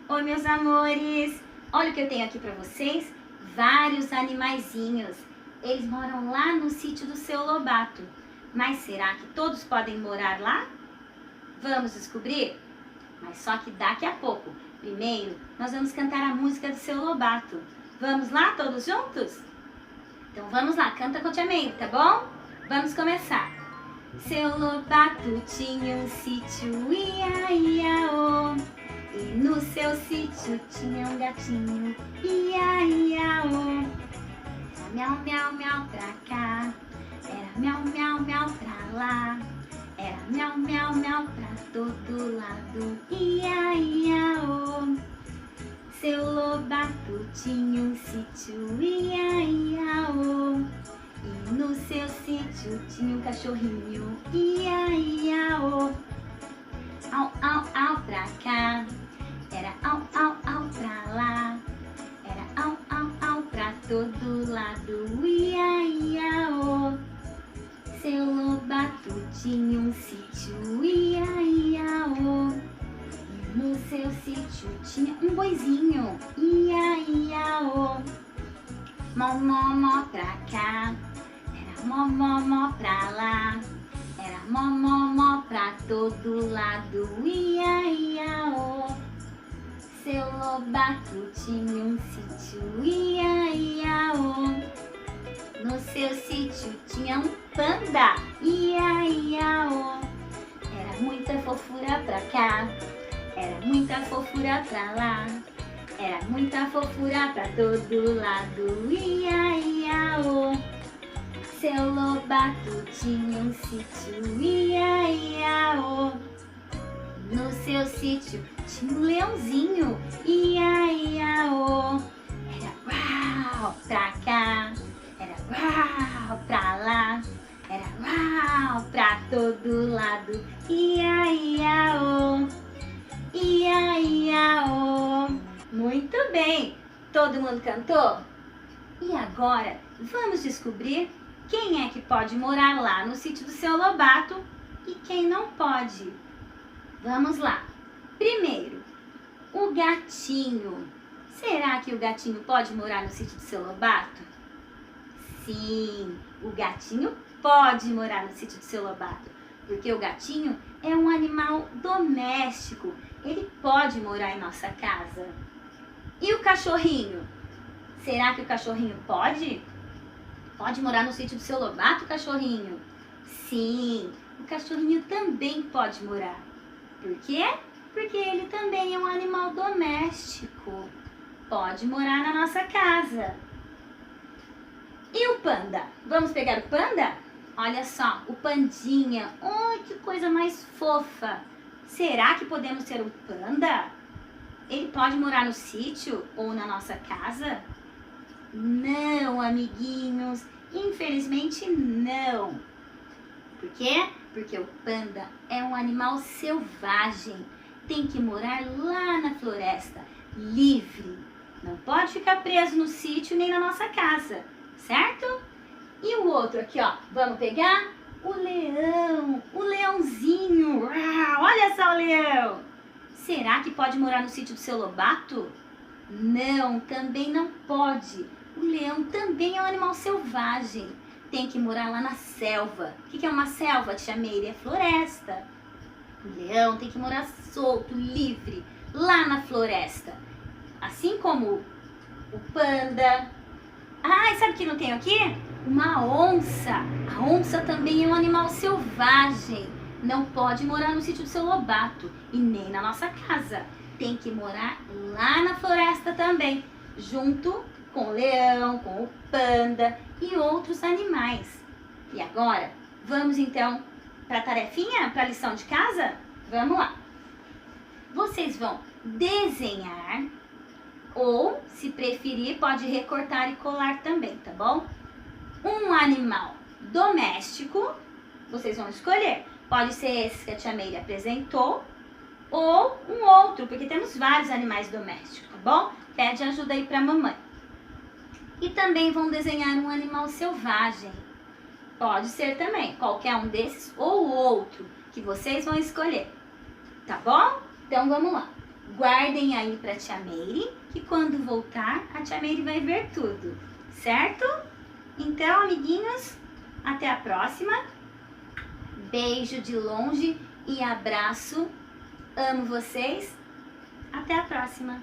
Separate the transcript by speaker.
Speaker 1: Oi, meus amores! Olha o que eu tenho aqui para vocês, vários animaizinhos. Eles moram lá no sítio do seu Lobato. Mas será que todos podem morar lá? Vamos descobrir? Mas só que daqui a pouco. Primeiro, nós vamos cantar a música do seu Lobato. Vamos lá, todos juntos? Então vamos lá, canta com a tia Meire, tá bom? Vamos começar. Seu Lobato tinha um sítio, ia, ia, oh. E no seu sítio tinha um gatinho, ia, ia, oh. Era miau, miau, miau pra cá, era miau, miau, miau pra lá. Era miau, miau, miau pra todo lado, ia, ia, oh. Seu Lobato tinha um sítio, ia, ia, oh. E no seu sítio tinha um cachorrinho, ia, ia, oh. Au, au, au pra cá, era au, au, au pra lá. Era au, au, au pra todo lado, ia, ia, oh. Seu Lobato tinha um sítio, ia, ia, oh. E no seu sítio tinha um boizinho, ia, ia, oh. Mó, mó, mó pra cá, era mó, mó, mó pra lá. Era mó, mó, mó pra todo lado, ia, ia, oh. Seu Lobato tinha um sítio, ia, ia, oh. No seu sítio tinha um panda, ia, ia, oh. Era muita fofura pra cá, era muita fofura pra lá. Era muita fofura pra todo lado, ia, ia, oh. Seu Lobato tinha um sítio, ia, ia, oh. No seu sítio tinha um leãozinho, ia, ia, oh. Era uau pra cá, era uau pra lá. Era uau pra todo lado, ia, ia, oh. Ia, ia, oh. Muito bem! Todo mundo cantou? E agora vamos descobrir quem é que pode morar lá no sítio do seu Lobato e quem não pode. Vamos lá. Primeiro, o gatinho. Será que o gatinho pode morar no sítio do seu Lobato? Sim, o gatinho pode morar no sítio do seu Lobato, porque o gatinho é um animal doméstico. Ele pode morar em nossa casa. E o cachorrinho? Será que o cachorrinho pode? Pode morar no sítio do seu Lobato, cachorrinho? Sim, o cachorrinho também pode morar. Por quê? Porque ele também é um animal doméstico. Pode morar na nossa casa. E o panda? Vamos pegar o panda? Olha só, o pandinha. Ai, que coisa mais fofa. Será que podemos ter um panda? Ele pode morar no sítio ou na nossa casa? Não, amiguinhos. Infelizmente não. Por quê? Porque o panda é um animal selvagem. Tem que morar lá na floresta, livre. Não pode ficar preso no sítio nem na nossa casa, certo? E o outro aqui, ó, vamos pegar? O leão, o leãozinho. Uau, olha só o leão. Será que pode morar no sítio do seu Lobato? Não, também não pode. O leão também é um animal selvagem. Tem que morar lá na selva. O que é uma selva, tia Meire? É floresta. O leão tem que morar solto, livre, lá na floresta. Assim como o panda. Ah, e sabe o que não tem aqui? Uma onça. A onça também é um animal selvagem. Não pode morar no sítio do seu Lobato e nem na nossa casa. Tem que morar lá na floresta também, junto com o leão, com o panda e outros animais. E agora, vamos então para a tarefinha, para a lição de casa? Vamos lá. Vocês vão desenhar ou, se preferir, pode recortar e colar também, tá bom? Um animal doméstico, vocês vão escolher. Pode ser esse que a tia Meire apresentou ou um outro, porque temos vários animais domésticos, tá bom? Pede ajuda aí pra mamãe. E também vão desenhar um animal selvagem. Pode ser também qualquer um desses ou outro que vocês vão escolher, tá bom? Então vamos lá. Guardem aí pra tia Meire, que quando voltar, a tia Meire vai ver tudo, certo? Então, amiguinhos, até a próxima. Beijo de longe e abraço. Amo vocês. Até a próxima.